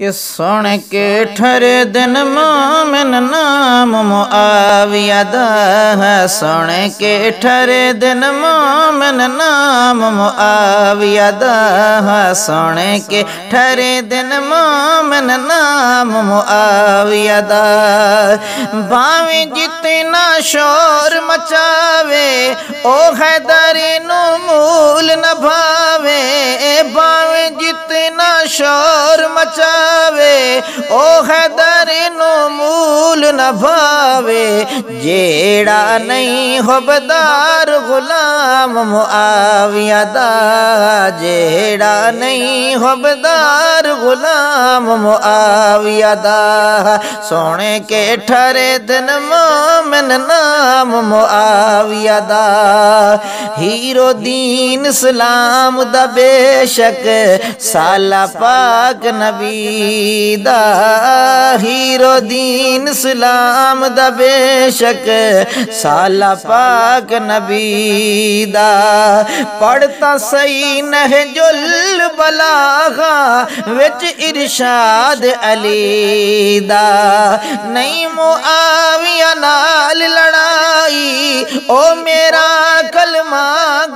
कि सुन के ठरे दिन मोमिन नाम मुआविया दा है। सुन के ठरे दिन मोमिन नाम मुआविया दा है। सुन के ठरे दिन मोमिन नाम मुआविया दा। भावे जितना शोर मचावे ओ हैदरी नु मूल न भावे। भावे जितना शोर मचावे ओ हैदरी नु मूल न भावे। जेड़ा नहीं हुबदार गुलाम मुआविया दा। जेड़ा नहीं हुबदार गुलाम मुआविया दा। सोने के ठरे दिन मोमिन नाम मुआविया दा। हीरो दीन इस्लाम दा बेशक साला पाक नबी दा। हीरो दीन इस्लाम दा बेशक साला पाक नबी दा। पढ़ता सही नहजुल बलागा विच इरशाद अली दा। नहीं मुआविया नाल लड़ाई ओ मेरा कलमा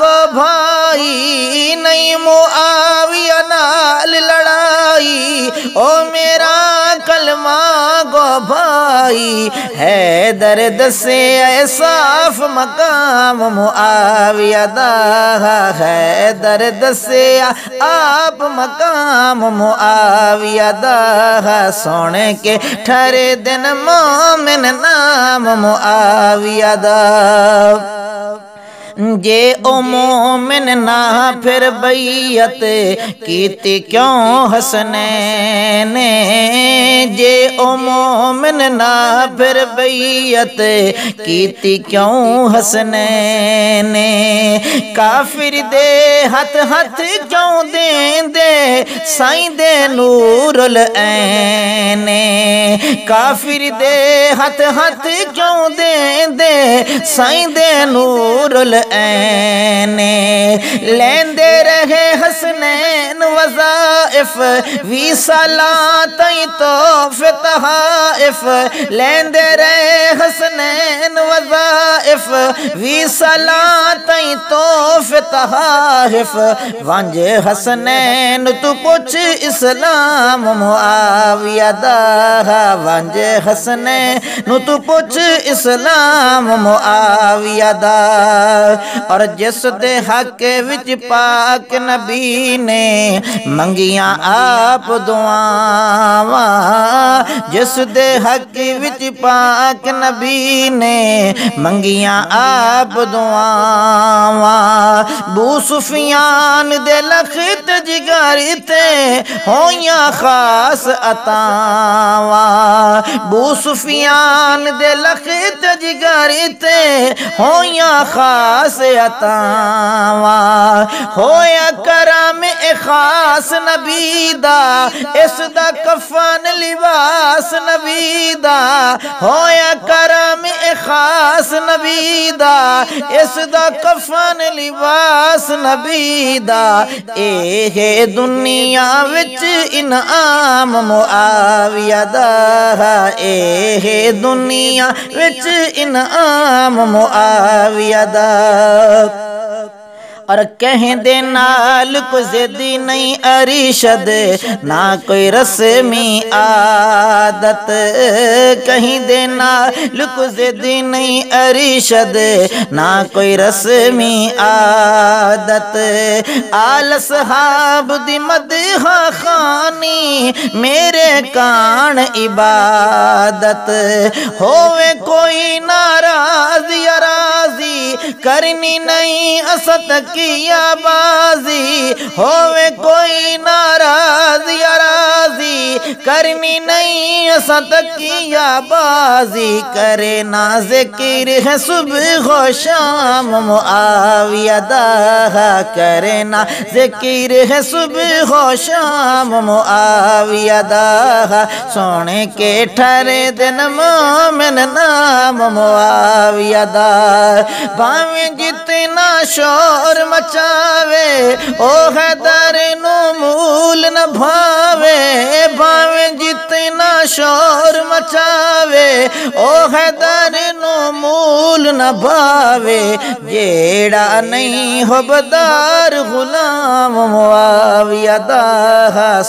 गो भाई। नहीं मुआविया नाल लड़ाई ओ मेरा कलमा गो भाई। है दर्द से साफ मकाम मुआविया दा। है दर्द से आप मकाम मुआविया दा। सोने के ठरे दिन मोमिन नाम मुआविया दा। जे ओ मोमिन ना फिर बैयत कीती क्यों हसनैन। जे ओ मोमिन ना फिर बैयत कीती क्यों हसनैन। काफिर दे हथ हथ क्यों देंदे साईं दे नूरुल ऐन। काफिर दे हथ हथ क्यों देंदे साईं दे नूरुल ऐने। लेंदे रहे हसनैन वज़ाइफ 20 साला तई तोहफे तहाइफ। लेंदे रहे हसनैन वज़ाइफ 20 साला तई तोहफे तहाइफ। वंज हसनैन तू पुछ इस्लाम मुआविया दा। वंज हसनैन तू पुछ इस्लाम मुआविया दा। और जिस दे हक विच पाक नबी ने मंगिया आप दुआवा। जिस दे हक विच पाक नबी ने मंगिया आप दुआवा। बू सुफियान दे लखत जिगर ते होया खास अतावा। बू सुफियान दे लखत जिगर ते होया खास अतावा। होया करम ए खास नबी दा। इस दा कफन लिबास नबी दा। होया करम ए खास नबी दा। इस दा कफन लिबास नबी दा। ए दुनिया विच इनाम मुआविया दा। ए दुनिया विच इनाम मुआविया दा। और कहेंदे नाल कोई ज़िद्दी नहीं अरिशद ना कोई रस्मी आदत। कहेंदे नाल कोई ज़िद्दी नहीं अरिशद ना कोई रस्मी आदत। आल सहाब दी मदहा खानी मेरे कान इबादत। होवे कोई नाराज या राजी करनी नहीं असत किया बाजी। होवे कोई नाराज या राजी करनी नहीं असत किया बाजी। करे ना ज़िक्र है सुबह व शाम मुआविया दा। करे ना ज़िक्र है सुबह व शाम मुआविया दा। सोने के ठरे दिन मोमिन नाम मुआविया दा। भावे जितना शोर मचावे ओ हैदर नु मूल न भावे। भावे ओ हैदर नो मूल न भावे जेड़ा नहीं होबदार गुलाम मुआविया दा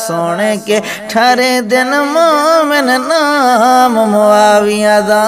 सोने के ठहरे दिन मोमिन नाम मुआविया दा